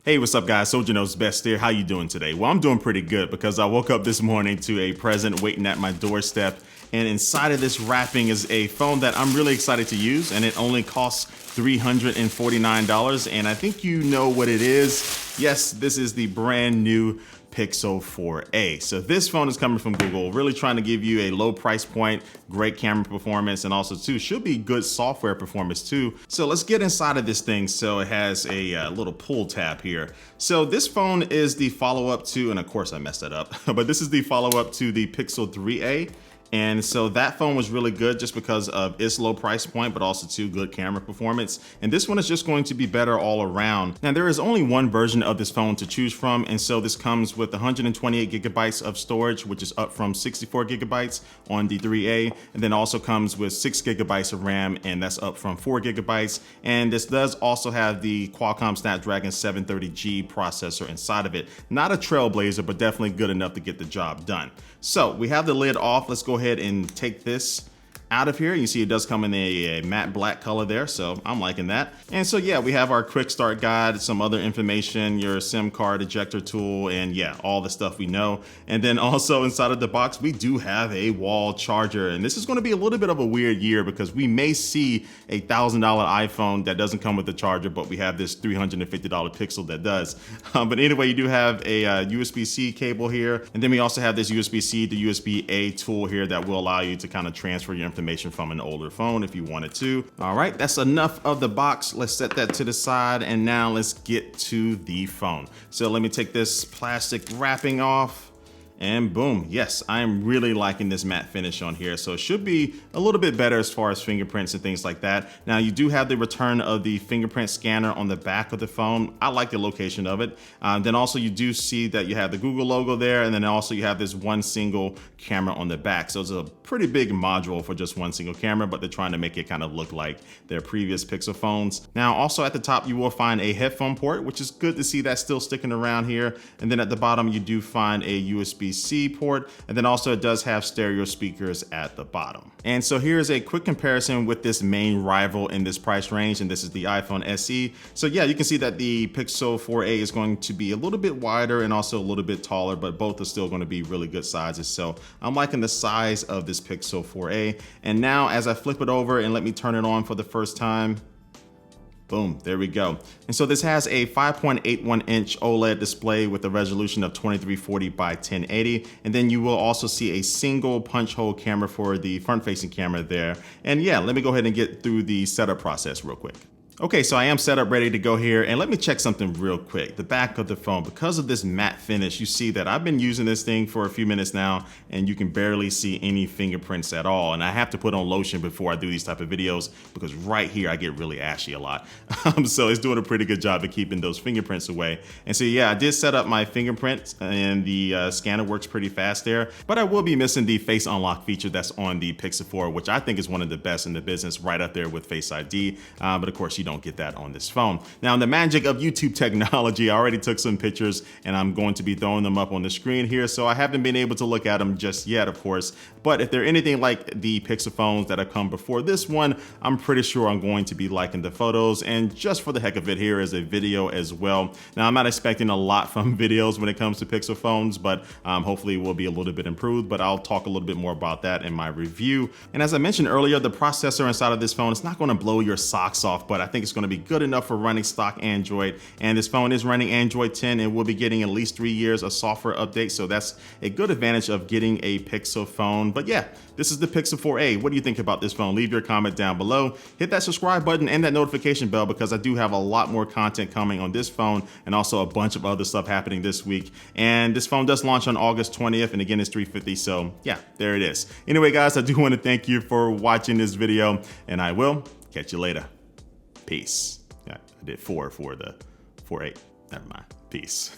Hey, what's up guys? Soldier Knows Best here. How you doing today? Well, I'm doing pretty good because I woke up this morning to a present waiting at my doorstep, and inside of this wrapping is a phone that I'm really excited to use, and it only costs $349, and I think you know what it is. Yes, this is the brand new Pixel 4a. So this phone is coming from Google, really trying to give you a low price point, great camera performance, and also too should be good software performance too. So let's get inside of this thing. So it has a little pull tab here. So this phone is the follow-up to, and of course I messed that up, but this is the follow-up to the Pixel 3a. And so that phone was really good just because of its low price point, but also too good camera performance. And this one is just going to be better all around. Now there is only one version of this phone to choose from. And so this comes with 128 gigabytes of storage, which is up from 64 gigabytes on the 3A. And then also comes with 6 gigabytes of RAM, and that's up from 4 gigabytes. And this does also have the Qualcomm Snapdragon 730G processor inside of it. Not a trailblazer, but definitely good enough to get the job done. So we have the lid off. Let's go ahead and take this out of here. You see it does come in a matte black color there, so I'm liking that. And so yeah, we have our quick start guide, some other information, your SIM card ejector tool, and yeah, all the stuff we know. And then also inside of the box, we do have a wall charger. And this is going to be a little bit of a weird year because we may see a $1,000 iPhone that doesn't come with the charger, but we have this $350 Pixel that does. But anyway, you do have a USB-C cable here. And then we also have this USB-C to USB-A tool here that will allow you to kind of transfer your information from an older phone if you wanted to. All right, that's enough of the box. Let's set that to the side, and now let's get to the phone. So let me take this plastic wrapping off. And boom, yes, I am really liking this matte finish on here. So it should be a little bit better as far as fingerprints and things like that. Now you do have the return of the fingerprint scanner on the back of the phone. I like the location of it. Then also you do see that you have the Google logo there, and then also you have this one single camera on the back. So it's a pretty big module for just one single camera, but they're trying to make it kind of look like their previous Pixel phones. Now also at the top, you will find a headphone port, which is good to see that still sticking around here. And then at the bottom, you do find a USB-C port, and then also it does have stereo speakers at the bottom. And so here's a quick comparison with this main rival in this price range, and this is the iPhone SE. So yeah, you can see that the Pixel 4a is going to be a little bit wider and also a little bit taller, but both are still going to be really good sizes. So I'm liking the size of this Pixel 4a. And now as I flip it over and let me turn it on for the first time, boom, there we go. And so this has a 5.81 inch OLED display with a resolution of 2340 by 1080. And then you will also see a single punch hole camera for the front facing camera there. And yeah, let me go ahead and get through the setup process real quick. Okay, so I am set up ready to go here, and let me check something real quick. The back of the phone, because of this matte finish, you see that I've been using this thing for a few minutes now, and you can barely see any fingerprints at all. And I have to put on lotion before I do these type of videos because right here I get really ashy a lot. So it's doing a pretty good job of keeping those fingerprints away. And so yeah, I did set up my fingerprints, and the scanner works pretty fast there, but I will be missing the face unlock feature that's on the Pixel 4, which I think is one of the best in the business, right up there with Face ID. But of course, you don't get that on this phone. Now, the magic of YouTube technology, I already took some pictures and I'm going to be throwing them up on the screen here. So I haven't been able to look at them just yet, of course. But if they're anything like the Pixel phones that have come before this one, I'm pretty sure I'm going to be liking the photos. And just for the heck of it, here is a video as well. Now, I'm not expecting a lot from videos when it comes to Pixel phones, but hopefully it will be a little bit improved. But I'll talk a little bit more about that in my review. And as I mentioned earlier, the processor inside of this phone, it's not going to blow your socks off, but I think it's going to be good enough for running stock Android. And this phone is running Android 10 and will be getting at least 3 years of software updates. So that's a good advantage of getting a Pixel phone. But yeah, this is the Pixel 4a. What do you think about this phone? Leave your comment down below. Hit that subscribe button and that notification bell because I do have a lot more content coming on this phone and also a bunch of other stuff happening this week. And this phone does launch on August 20th. And again, it's $350. So yeah, there it is. Anyway, guys, I do want to thank you for watching this video, and I will catch you later. Peace. Yeah, I did 4 for the 4.8. Never mind. Peace.